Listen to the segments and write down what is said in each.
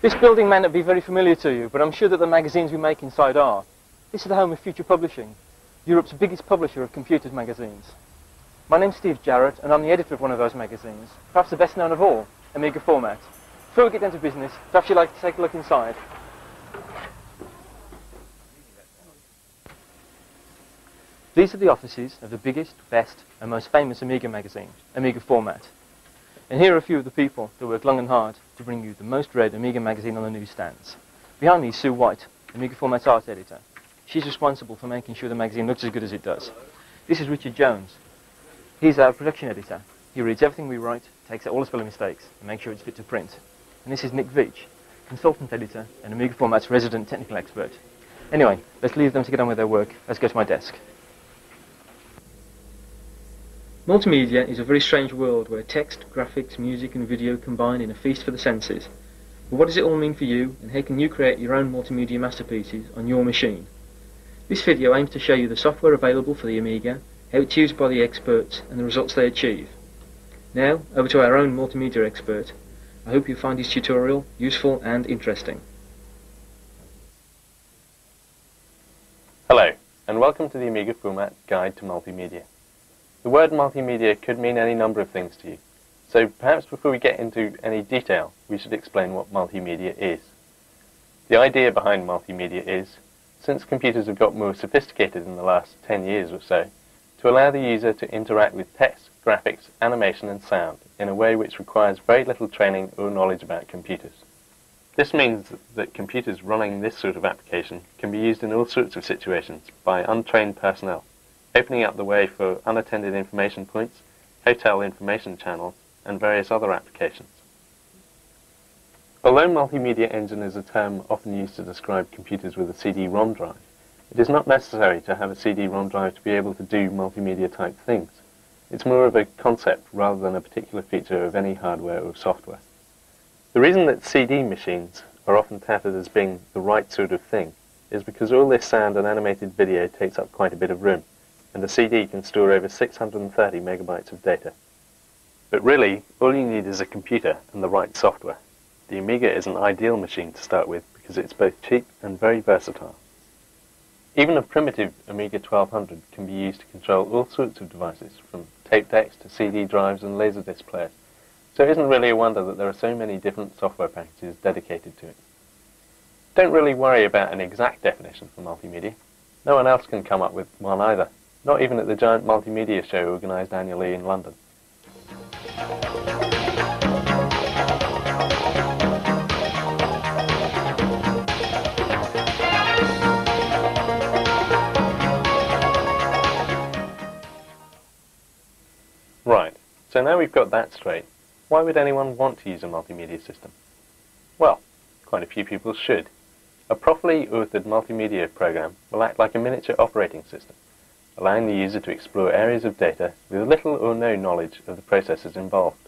This building may not be very familiar to you, but I'm sure that the magazines we make inside are. This is the home of Future Publishing, Europe's biggest publisher of computers magazines. My name's Steve Jarrett, and I'm the editor of one of those magazines, perhaps the best known of all, Amiga Format. Before we get down to business, perhaps you'd like to take a look inside. These are the offices of the biggest, best, and most famous Amiga magazine, Amiga Format. And here are a few of the people that work long and hard to bring you the most read Amiga magazine on the newsstands. Behind me is Sue White, Amiga Format's art editor. She's responsible for making sure the magazine looks as good as it does. This is Richard Jones. He's our production editor. He reads everything we write, takes out all the spelling mistakes, and makes sure it's fit to print. And this is Nick Veach, consultant editor and Amiga Format's resident technical expert. Anyway, let's leave them to get on with their work. Let's go to my desk. Multimedia is a very strange world where text, graphics, music and video combine in a feast for the senses. But what does it all mean for you, and how can you create your own multimedia masterpieces on your machine? This video aims to show you the software available for the Amiga, how it's used by the experts and the results they achieve. Now, over to our own multimedia expert. I hope you find this tutorial useful and interesting. Hello, and welcome to the Amiga Format Guide to Multimedia. The word multimedia could mean any number of things to you, so perhaps before we get into any detail, we should explain what multimedia is. The idea behind multimedia is, since computers have got more sophisticated in the last 10 years or so, to allow the user to interact with text, graphics, animation and sound in a way which requires very little training or knowledge about computers. This means that computers running this sort of application can be used in all sorts of situations by untrained personnel, opening up the way for unattended information points, hotel information channels, and various other applications. Although multimedia engine is a term often used to describe computers with a CD-ROM drive, it is not necessary to have a CD-ROM drive to be able to do multimedia type things. It's more of a concept rather than a particular feature of any hardware or software. The reason that CD machines are often touted as being the right sort of thing is because all this sound and animated video takes up quite a bit of room, and a CD can store over 630 megabytes of data. But really, all you need is a computer and the right software. The Amiga is an ideal machine to start with because it's both cheap and very versatile. Even a primitive Amiga 1200 can be used to control all sorts of devices, from tape decks to CD drives and laserdisc players, so it isn't really a wonder that there are so many different software packages dedicated to it. Don't really worry about an exact definition for multimedia. No one else can come up with one either. Not even at the giant multimedia show organised annually in London. Right, so now we've got that straight, why would anyone want to use a multimedia system? Well, quite a few people should. A properly authored multimedia program will act like a miniature operating system, allowing the user to explore areas of data with little or no knowledge of the processes involved.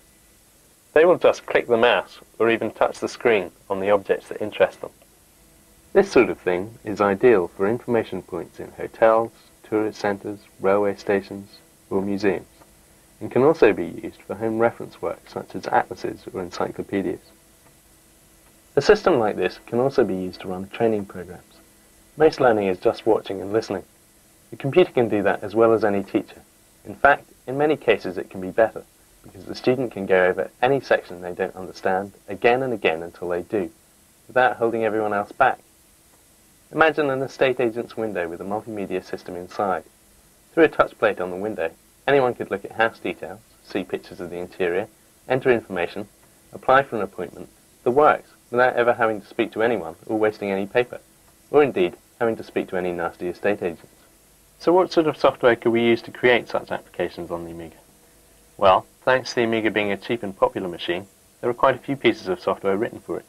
They will just click the mouse or even touch the screen on the objects that interest them. This sort of thing is ideal for information points in hotels, tourist centres, railway stations or museums, and can also be used for home reference work such as atlases or encyclopedias. A system like this can also be used to run training programs. Most learning is just watching and listening. The computer can do that as well as any teacher. In fact, in many cases it can be better, because the student can go over any section they don't understand again and again until they do, without holding everyone else back. Imagine an estate agent's window with a multimedia system inside. Through a touch plate on the window, anyone could look at house details, see pictures of the interior, enter information, apply for an appointment, the works, without ever having to speak to anyone or wasting any paper, or indeed having to speak to any nasty estate agents. So what sort of software could we use to create such applications on the Amiga? Well, thanks to the Amiga being a cheap and popular machine, there are quite a few pieces of software written for it.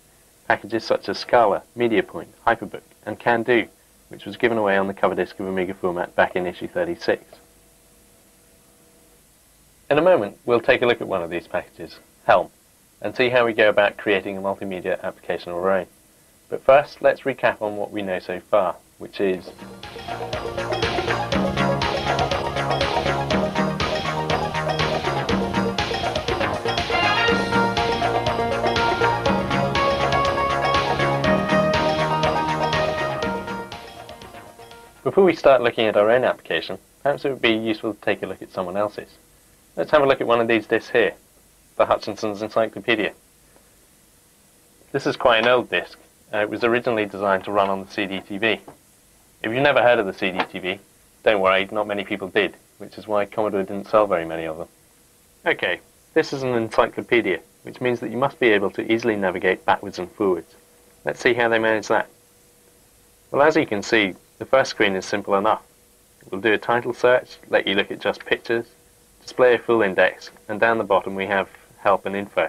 Packages such as Scala, MediaPoint, Hyperbook, and Can Do, which was given away on the cover disc of Amiga Format back in issue 36. In a moment, we'll take a look at one of these packages, Helm, and see how we go about creating a multimedia application of our own. But first, let's recap on what we know so far, which is Before we start looking at our own application, perhaps it would be useful to take a look at someone else's. Let's have a look at one of these discs here, the Hutchinson's Encyclopedia. This is quite an old disc. It was originally designed to run on the CD-TV. If you've never heard of the CD-TV, don't worry, not many people did, which is why Commodore didn't sell very many of them. Okay, this is an encyclopedia, which means that you must be able to easily navigate backwards and forwards. Let's see how they manage that. Well, as you can see, the first screen is simple enough. It will do a title search, let you look at just pictures, display a full index, and down the bottom we have help and info.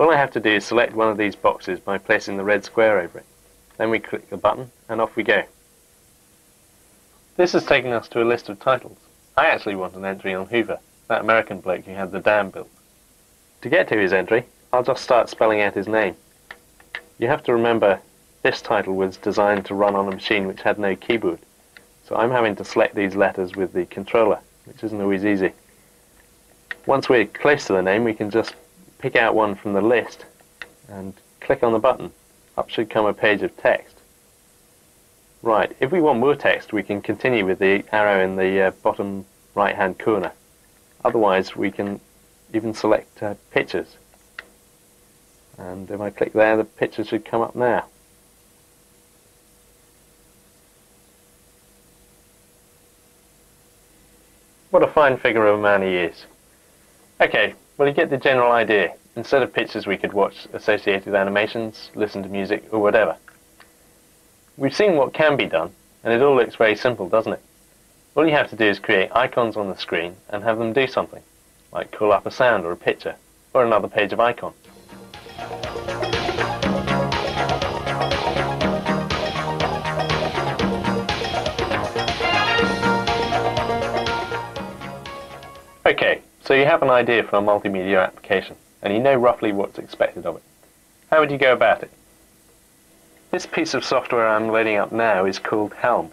All I have to do is select one of these boxes by placing the red square over it. Then we click the button, and off we go. This has taken us to a list of titles. I actually want an entry on Hoover, that American bloke who had the dam built. To get to his entry, I'll just start spelling out his name. You have to remember, this title was designed to run on a machine which had no keyboard, so I'm having to select these letters with the controller, which isn't always easy. Once we're close to the name, we can just pick out one from the list and click on the button. Up should come a page of text. Right, if we want more text, we can continue with the arrow in the bottom right-hand corner. Otherwise, we can even select pictures. And if I click there, the picture should come up now. What a fine figure of a man he is. Okay, well, you get the general idea. Instead of pictures, we could watch associated animations, listen to music, or whatever. We've seen what can be done, and it all looks very simple, doesn't it? All you have to do is create icons on the screen and have them do something, like call up a sound or a picture, or another page of icon. Okay, so you have an idea for a multimedia application, and you know roughly what's expected of it. How would you go about it? This piece of software I'm loading up now is called Helm,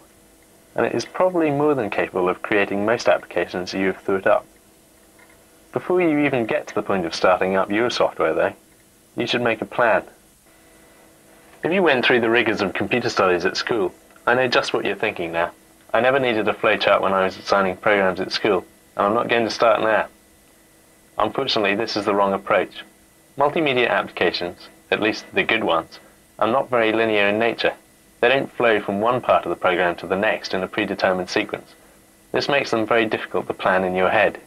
and it is probably more than capable of creating most applications you've thought up. Before you even get to the point of starting up your software though, you should make a plan. If you went through the rigors of computer studies at school, I know just what you're thinking now. I never needed a flowchart when I was designing programs at school, and I'm not going to start now. Unfortunately, this is the wrong approach. Multimedia applications, at least the good ones, are not very linear in nature. They don't flow from one part of the program to the next in a predetermined sequence. This makes them very difficult to plan in your head.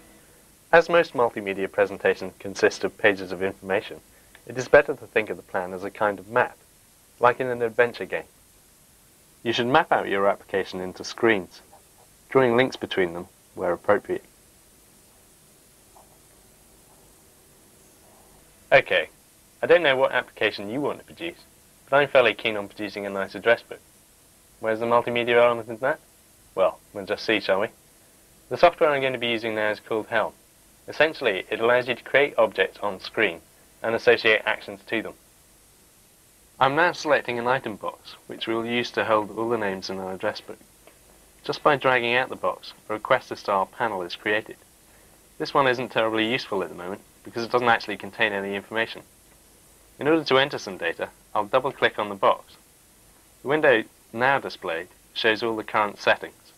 As most multimedia presentations consist of pages of information, it is better to think of the plan as a kind of map, like in an adventure game. You should map out your application into screens, drawing links between them where appropriate. Okay, I don't know what application you want to produce, but I'm fairly keen on producing a nice address book. Where's the multimedia element in that? Well, we'll just see, shall we? The software I'm going to be using now is called Helm. Essentially, it allows you to create objects on screen and associate actions to them. I'm now selecting an item box, which we'll use to hold all the names in our address book. Just by dragging out the box, a requester style panel is created. This one isn't terribly useful at the moment, because it doesn't actually contain any information. In order to enter some data, I'll double click on the box. The window now displayed shows all the current settings.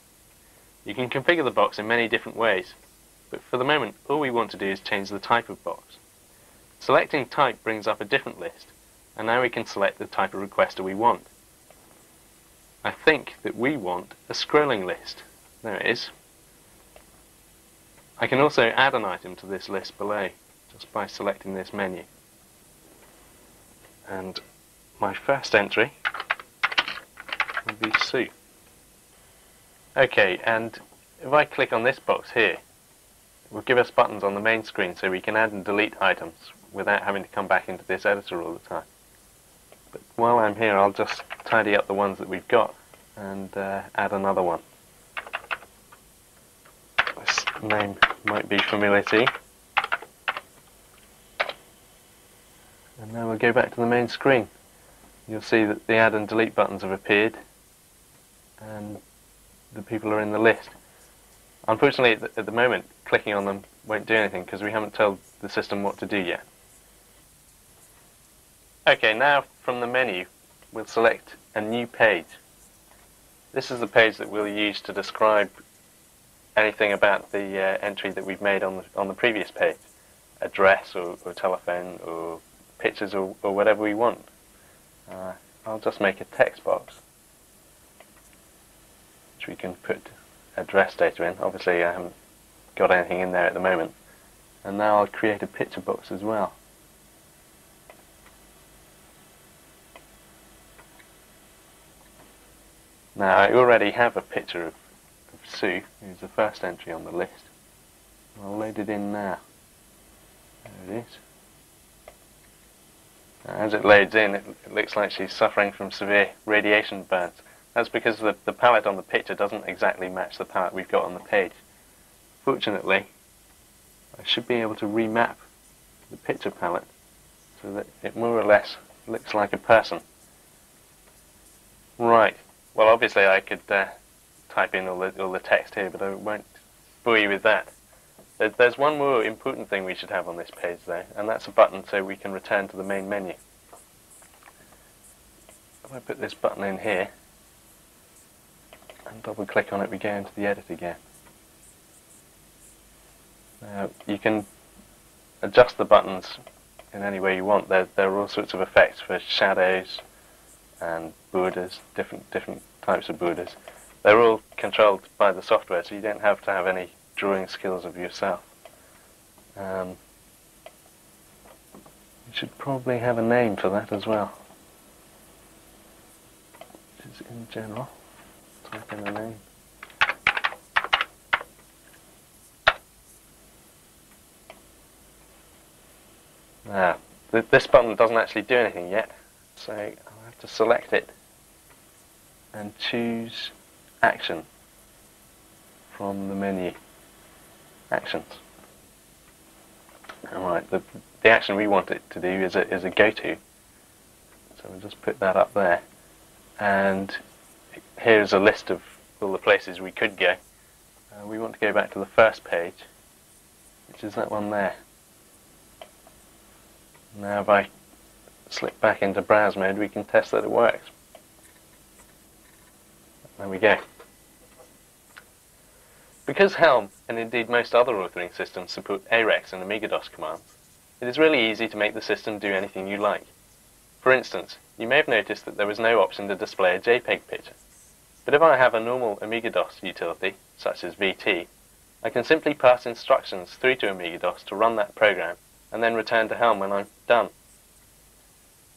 You can configure the box in many different ways, but for the moment all we want to do is change the type of box. Selecting type brings up a different list, and now we can select the type of requester we want. I think that we want a scrolling list. There it is. I can also add an item to this list below, just by selecting this menu. And my first entry will be Sue. Okay, and if I click on this box here, it will give us buttons on the main screen so we can add and delete items without having to come back into this editor all the time. But while I'm here, I'll just tidy up the ones that we've got and add another one. This name might be familiar to you. And now we'll go back to the main screen. You'll see that the add and delete buttons have appeared and the people are in the list. Unfortunately, at the moment, clicking on them won't do anything because we haven't told the system what to do yet. Okay, now from the menu, we'll select a new page. This is the page that we'll use to describe anything about the entry that we've made on the previous page. Address or telephone or pictures or whatever we want. I'll just make a text box which we can put address data in. Obviously I haven't got anything in there at the moment. And now I'll create a picture box as well. Now I already have a picture of Sue, who's the first entry on the list. I'll load it in now. There it is. Now, as it loads in, it looks like she's suffering from severe radiation burns. That's because the palette on the picture doesn't exactly match the palette we've got on the page. Fortunately, I should be able to remap the picture palette so that it more or less looks like a person. Right. Well, obviously I could type in all the text here, but I won't bore you with that. There's one more important thing we should have on this page though, and that's a button so we can return to the main menu. If I put this button in here and double click on it, we go into the edit again. Now you can adjust the buttons in any way you want. There are all sorts of effects for shadows and borders, different types of borders. They're all controlled by the software, so you don't have to have any drawing skills of yourself. You should probably have a name for that as well. Which is in general. Type in a name. Now, this button doesn't actually do anything yet, so I'll have to select it and choose Action from the menu. Actions. Alright, the action we want it to do is a go-to. So we'll just put that up there. And here's a list of all the places we could go. We want to go back to the first page, which is that one there. Now if I slip back into browse mode, we can test that it works. There we go. Because Helm, and indeed most other authoring systems, support AREX and Amiga-DOS commands, it is really easy to make the system do anything you like. For instance, you may have noticed that there was no option to display a JPEG picture. But if I have a normal Amiga-DOS utility, such as VT, I can simply pass instructions through to Amiga-DOS to run that program, and then return to Helm when I'm done.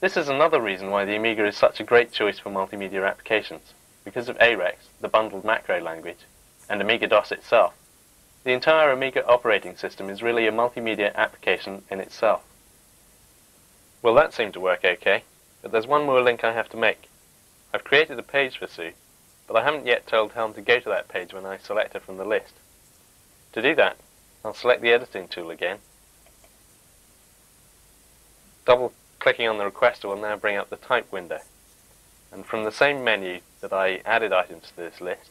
This is another reason why the Amiga is such a great choice for multimedia applications. Because of AREX, the bundled macro language, and Amiga-DOS itself, the entire Amiga operating system is really a multimedia application in itself. Well, that seemed to work okay, but there's one more link I have to make. I've created a page for Sue, but I haven't yet told Helm to go to that page when I select her from the list. To do that, I'll select the editing tool again. Double-clicking on the requester will now bring up the type window. And from the same menu that I added items to this list,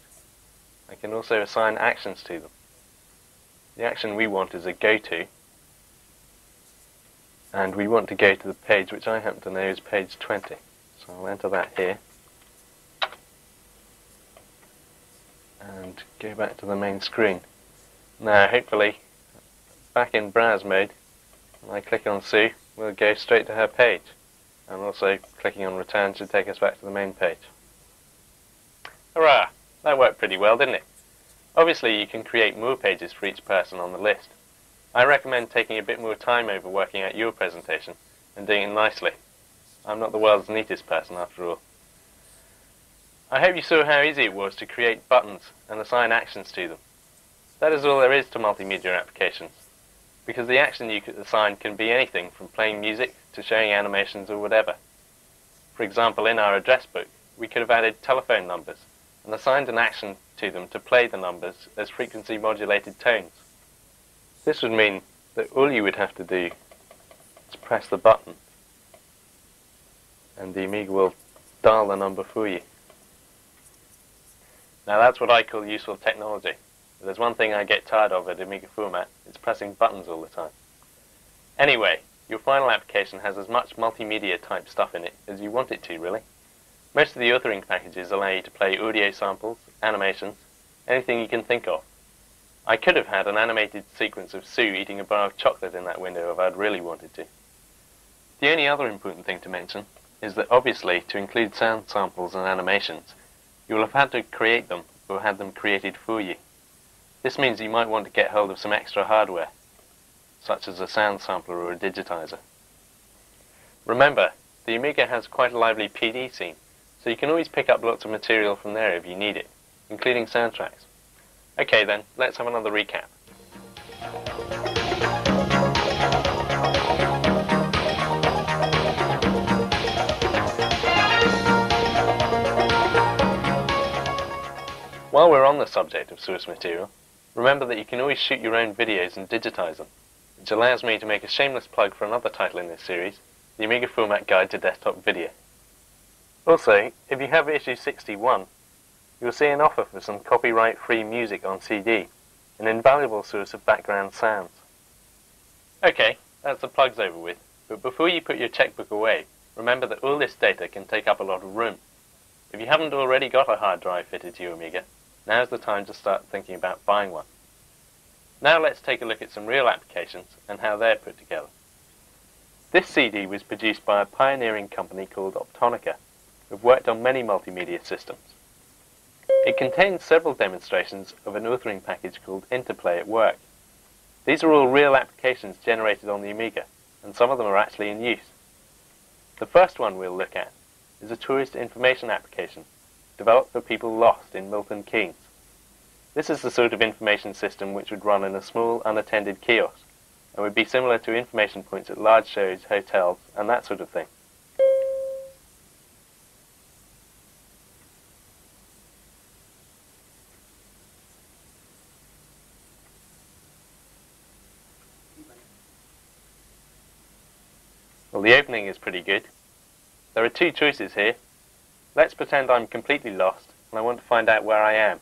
I can also assign actions to them. The action we want is a go-to, and we want to go to the page which I happen to know is page 20. So I'll enter that here, and go back to the main screen. Now hopefully, back in browse mode, when I click on Sue, we'll go straight to her page. And also clicking on return should take us back to the main page. Hurrah! That worked pretty well, didn't it? Obviously you can create more pages for each person on the list. I recommend taking a bit more time over working out your presentation and doing it nicely. I'm not the world's neatest person after all. I hope you saw how easy it was to create buttons and assign actions to them. That is all there is to multimedia applications, because the action you could assign can be anything from playing music to showing animations or whatever. For example, in our address book, we could have added telephone numbers and assigned an action to them to play the numbers as frequency modulated tones. This would mean that all you would have to do is press the button and the Amiga will dial the number for you. Now that's what I call useful technology. If there's one thing I get tired of at Amiga format, it's pressing buttons all the time. Anyway, your final application has as much multimedia type stuff in it as you want it to, really. Most of the authoring packages allow you to play audio samples, animations, anything you can think of. I could have had an animated sequence of Sue eating a bar of chocolate in that window if I'd really wanted to. The only other important thing to mention is that obviously to include sound samples and animations, you will have had to create them or had them created for you. This means you might want to get hold of some extra hardware, such as a sound sampler or a digitizer. Remember, the Amiga has quite a lively PD scene, so you can always pick up lots of material from there if you need it, including soundtracks. Okay then, let's have another recap. While we're on the subject of source material, remember that you can always shoot your own videos and digitize them, which allows me to make a shameless plug for another title in this series, the Amiga Format Guide to Desktop Video. Also, if you have issue 61, you'll see an offer for some copyright-free music on CD, an invaluable source of background sounds. Okay, that's the plugs over with, but before you put your checkbook away, remember that all this data can take up a lot of room. If you haven't already got a hard drive fitted to your Amiga, now's the time to start thinking about buying one. Now let's take a look at some real applications and how they're put together. This CD was produced by a pioneering company called Optonica, who've worked on many multimedia systems. It contains several demonstrations of an authoring package called Interplay at work. These are all real applications generated on the Amiga, and some of them are actually in use. The first one we'll look at is a tourist information application developed for people lost in Milton Keynes. This is the sort of information system which would run in a small, unattended kiosk, and would be similar to information points at large shows, hotels, and that sort of thing. Well, the opening is pretty good. There are two choices here. Let's pretend I'm completely lost, and I want to find out where I am.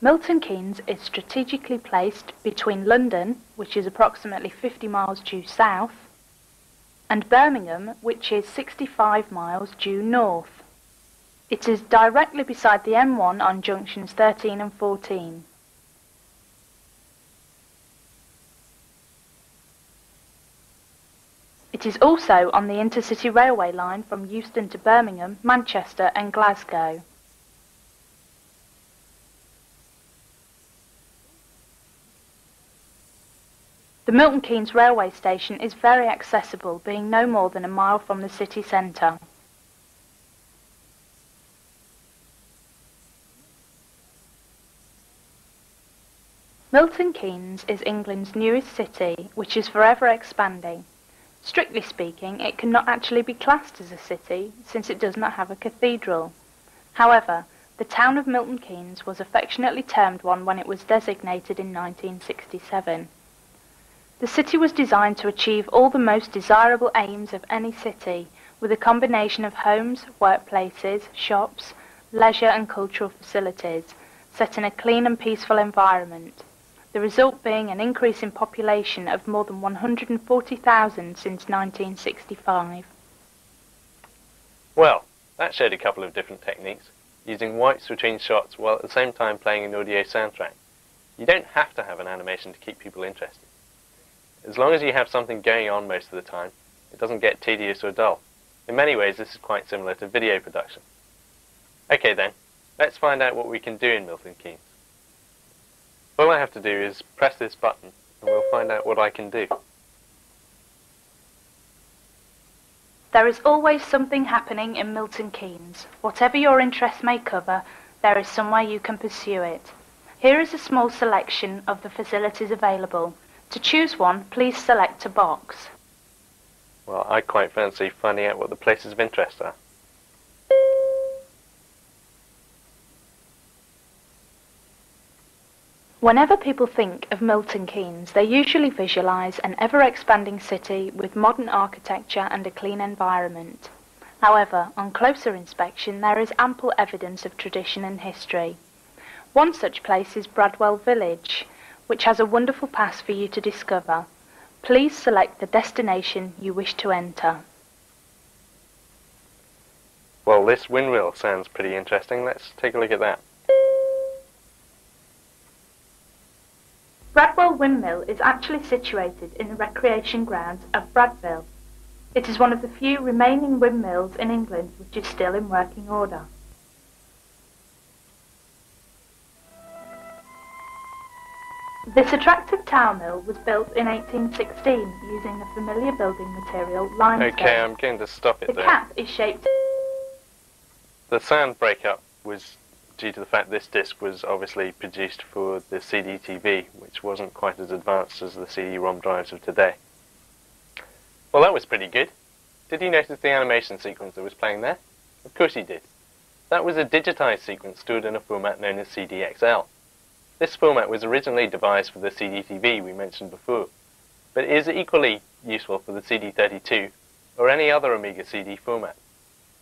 Milton Keynes is strategically placed between London, which is approximately 50 miles due south, and Birmingham, which is 65 miles due north. It is directly beside the M1 on junctions 13 and 14. It is also on the intercity railway line from Euston to Birmingham, Manchester and Glasgow. The Milton Keynes railway station is very accessible, being no more than a mile from the city centre. Milton Keynes is England's newest city, which is forever expanding. Strictly speaking, it cannot actually be classed as a city, since it does not have a cathedral. However, the town of Milton Keynes was affectionately termed one when it was designated in 1967. The city was designed to achieve all the most desirable aims of any city, with a combination of homes, workplaces, shops, leisure and cultural facilities, set in a clean and peaceful environment. The result being an increase in population of more than 140,000 since 1965. Well, that showed a couple of different techniques, using wipes between shots while at the same time playing an audio soundtrack. You don't have to have an animation to keep people interested. As long as you have something going on most of the time, it doesn't get tedious or dull. In many ways, this is quite similar to video production. Okay then, let's find out what we can do in Milton Keynes. All I have to do is press this button and we'll find out what I can do. There is always something happening in Milton Keynes. Whatever your interest may cover, there is somewhere you can pursue it. Here is a small selection of the facilities available. To choose one, please select a box. Well, I quite fancy finding out what the places of interest are. Whenever people think of Milton Keynes, they usually visualise an ever-expanding city with modern architecture and a clean environment. However, on closer inspection, there is ample evidence of tradition and history. One such place is Bradwell Village, which has a wonderful past for you to discover. Please select the destination you wish to enter. Well, this windmill sounds pretty interesting. Let's take a look at that. Bradwell Windmill is actually situated in the recreation grounds of Bradville. It is one of the few remaining windmills in England which is still in working order. This attractive tower mill was built in 1816 using the familiar building material limestone. Okay, I'm going to stop it The there. cap is shaped... The sound breakup was due to the fact this disc was obviously produced for the CD-TV, which wasn't quite as advanced as the CD-ROM drives of today. Well, that was pretty good. Did you notice the animation sequence that was playing there? Of course you did. That was a digitized sequence stored in a format known as CD-XL. This format was originally devised for the CD-TV we mentioned before, but is equally useful for the CD32 or any other Amiga CD format.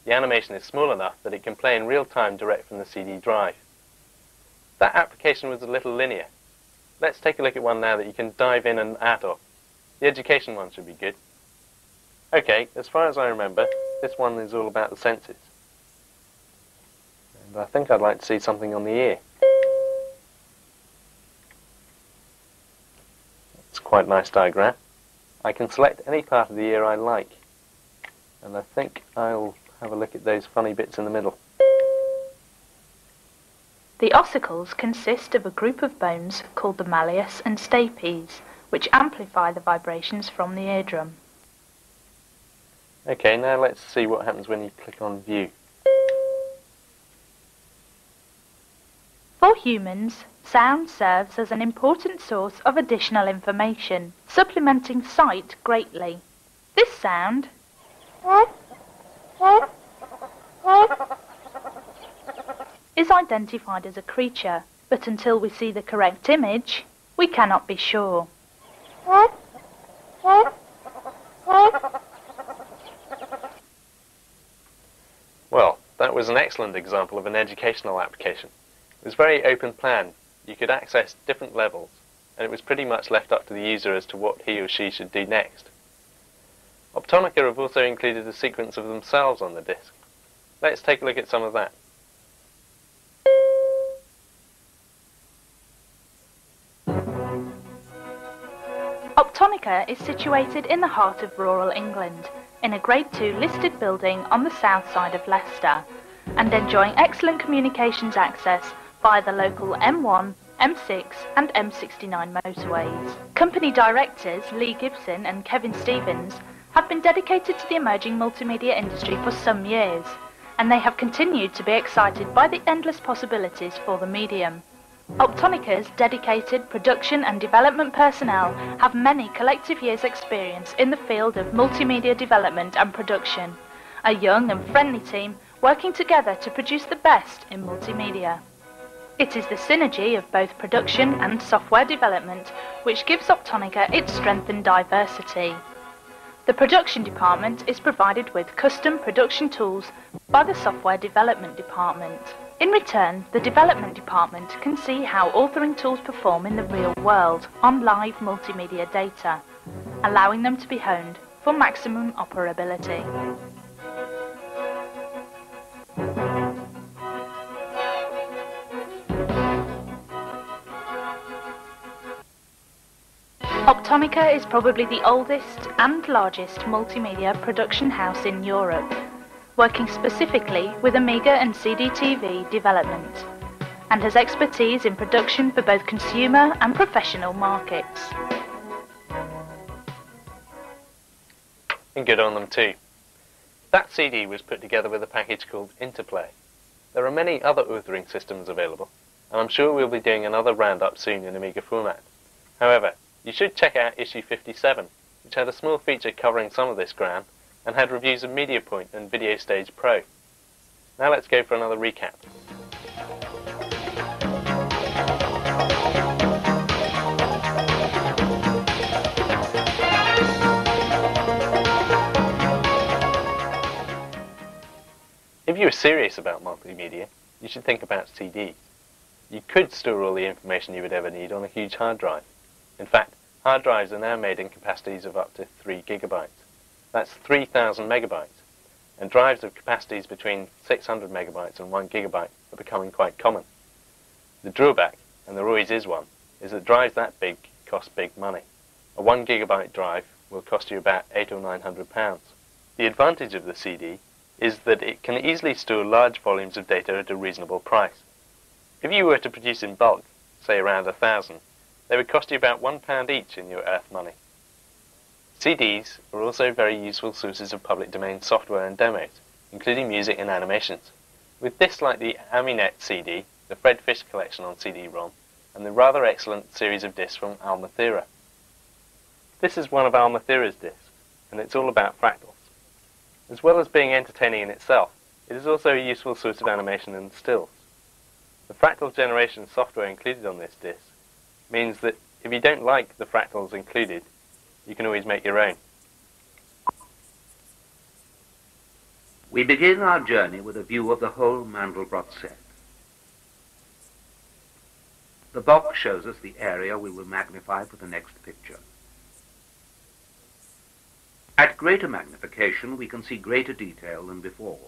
The animation is small enough that it can play in real time direct from the CD drive. That application was a little linear. Let's take a look at one now that you can dive in and out of. The education one should be good. Okay, as far as I remember, this one is all about the senses. And I think I'd like to see something on the ear. It's quite a nice diagram. I can select any part of the ear I like. And I think I'll have a look at those funny bits in the middle. The ossicles consist of a group of bones called the malleus and stapes, which amplify the vibrations from the eardrum. Okay, now let's see what happens when you click on View. For humans, sound serves as an important source of additional information, supplementing sight greatly. This sound is identified as a creature, but until we see the correct image, we cannot be sure. Well, that was an excellent example of an educational application. It was very open plan. You could access different levels, and it was pretty much left up to the user as to what he or she should do next. Optonica have also included a sequence of themselves on the disc. Let's take a look at some of that. Optonica is situated in the heart of rural England, in a Grade 2 listed building on the south side of Leicester, and enjoying excellent communications access via the local M1, M6 and M69 motorways. Company directors Lee Gibson and Kevin Stevens have been dedicated to the emerging multimedia industry for some years, and they have continued to be excited by the endless possibilities for the medium. Optonica's dedicated production and development personnel have many collective years' experience in the field of multimedia development and production, a young and friendly team working together to produce the best in multimedia. It is the synergy of both production and software development which gives Optonica its strength and diversity. The production department is provided with custom production tools by the software development department. In return, the development department can see how authoring tools perform in the real world on live multimedia data, allowing them to be honed for maximum operability. Optonica is probably the oldest and largest multimedia production house in Europe, working specifically with Amiga and CD-TV development, and has expertise in production for both consumer and professional markets. And good on them too. That CD was put together with a package called Interplay. There are many other authoring systems available, and I'm sure we'll be doing another roundup soon in Amiga format. However, you should check out issue 57, which had a small feature covering some of this ground, and had reviews of MediaPoint and VideoStage Pro. Now let's go for another recap. If you are serious about multimedia, you should think about CDs. You could store all the information you would ever need on a huge hard drive. In fact, Hard drives are now made in capacities of up to 3 gigabytes. That's 3,000 megabytes. And drives of capacities between 600 megabytes and 1 gigabyte are becoming quite common. The drawback, and there always is one, is that drives that big cost big money. A 1 gigabyte drive will cost you about £800 or £900. The advantage of the CD is that it can easily store large volumes of data at a reasonable price. If you were to produce in bulk, say around 1,000, they would cost you about £1 each in your earth money. CDs are also very useful sources of public domain software and demos, including music and animations. With discs like the Amiga CD, the Fred Fish collection on CD-ROM, and the rather excellent series of discs from Almathera. This is one of Almathera's discs, and it's all about fractals. As well as being entertaining in itself, it is also a useful source of animation and stills. The fractal generation software included on this disc means that if you don't like the fractals included, you can always make your own. We begin our journey with a view of the whole Mandelbrot set. The box shows us the area we will magnify for the next picture. At greater magnification, we can see greater detail than before.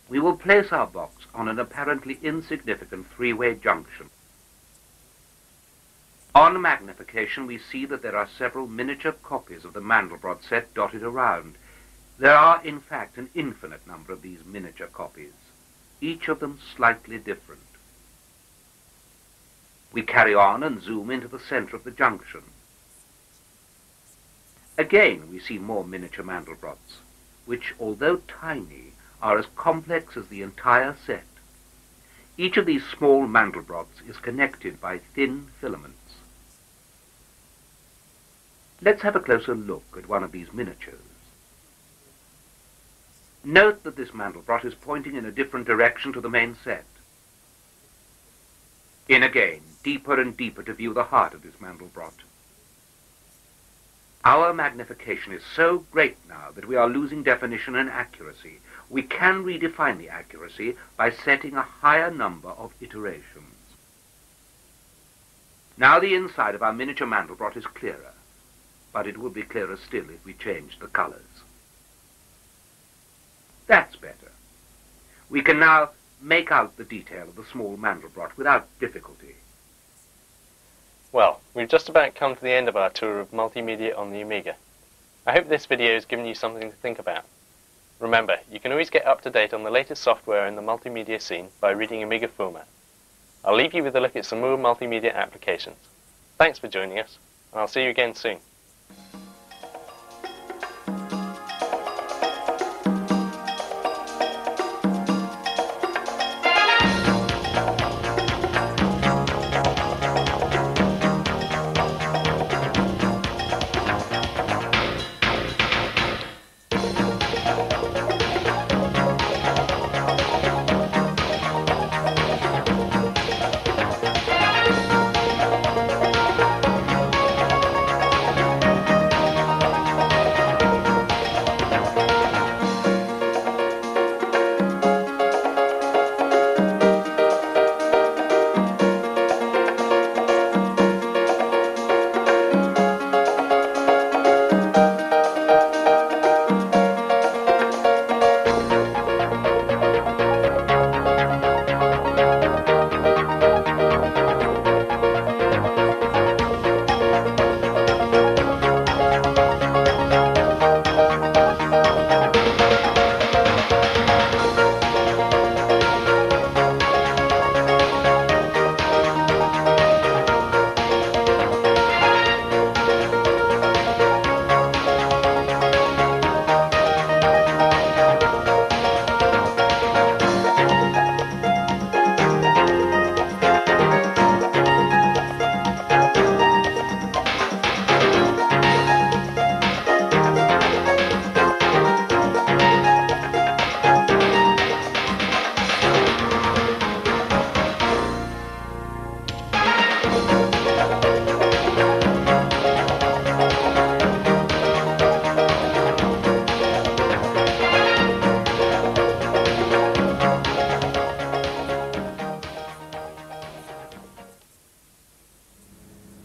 We will place our box on an apparently insignificant three-way junction. On magnification, we see that there are several miniature copies of the Mandelbrot set dotted around. There are, in fact, an infinite number of these miniature copies, each of them slightly different. We carry on and zoom into the center of the junction. Again, we see more miniature Mandelbrots, which, although tiny, are as complex as the entire set. Each of these small Mandelbrots is connected by thin filaments. Let's have a closer look at one of these miniatures. Note that this Mandelbrot is pointing in a different direction to the main set. In again, deeper and deeper to view the heart of this Mandelbrot. Our magnification is so great now that we are losing definition and accuracy. We can redefine the accuracy by setting a higher number of iterations. Now the inside of our miniature Mandelbrot is clearer, but it would be clearer still if we changed the colors. That's better. We can now make out the detail of the small Mandelbrot without difficulty. Well, we've just about come to the end of our tour of multimedia on the Amiga. I hope this video has given you something to think about. Remember, you can always get up to date on the latest software in the multimedia scene by reading Amiga format. I'll leave you with a look at some more multimedia applications. Thanks for joining us, and I'll see you again soon.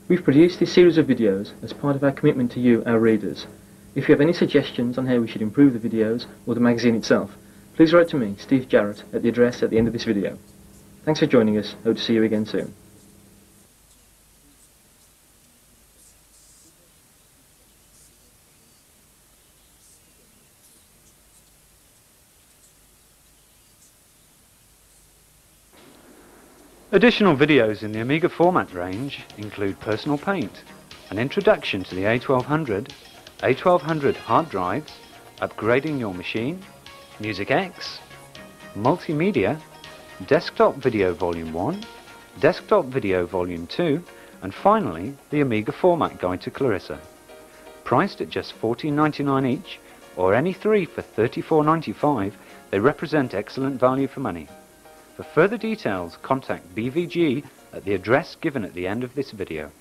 We've produced this series of videos as part of our commitment to you, our readers. If you have any suggestions on how we should improve the videos or the magazine itself, please write to me, Steve Jarrett, at the address at the end of this video. Thanks for joining us. Hope to see you again soon. Additional videos in the Amiga format range include Personal Paint, an introduction to the A1200, A1200 hard drives, upgrading your machine, Music X, Multimedia, Desktop Video Volume 1, Desktop Video Volume 2, and finally the Amiga Format Guide to Clarissa. Priced at just $14.99 each, or any three for $34.95, they represent excellent value for money. For further details, contact BVG at the address given at the end of this video.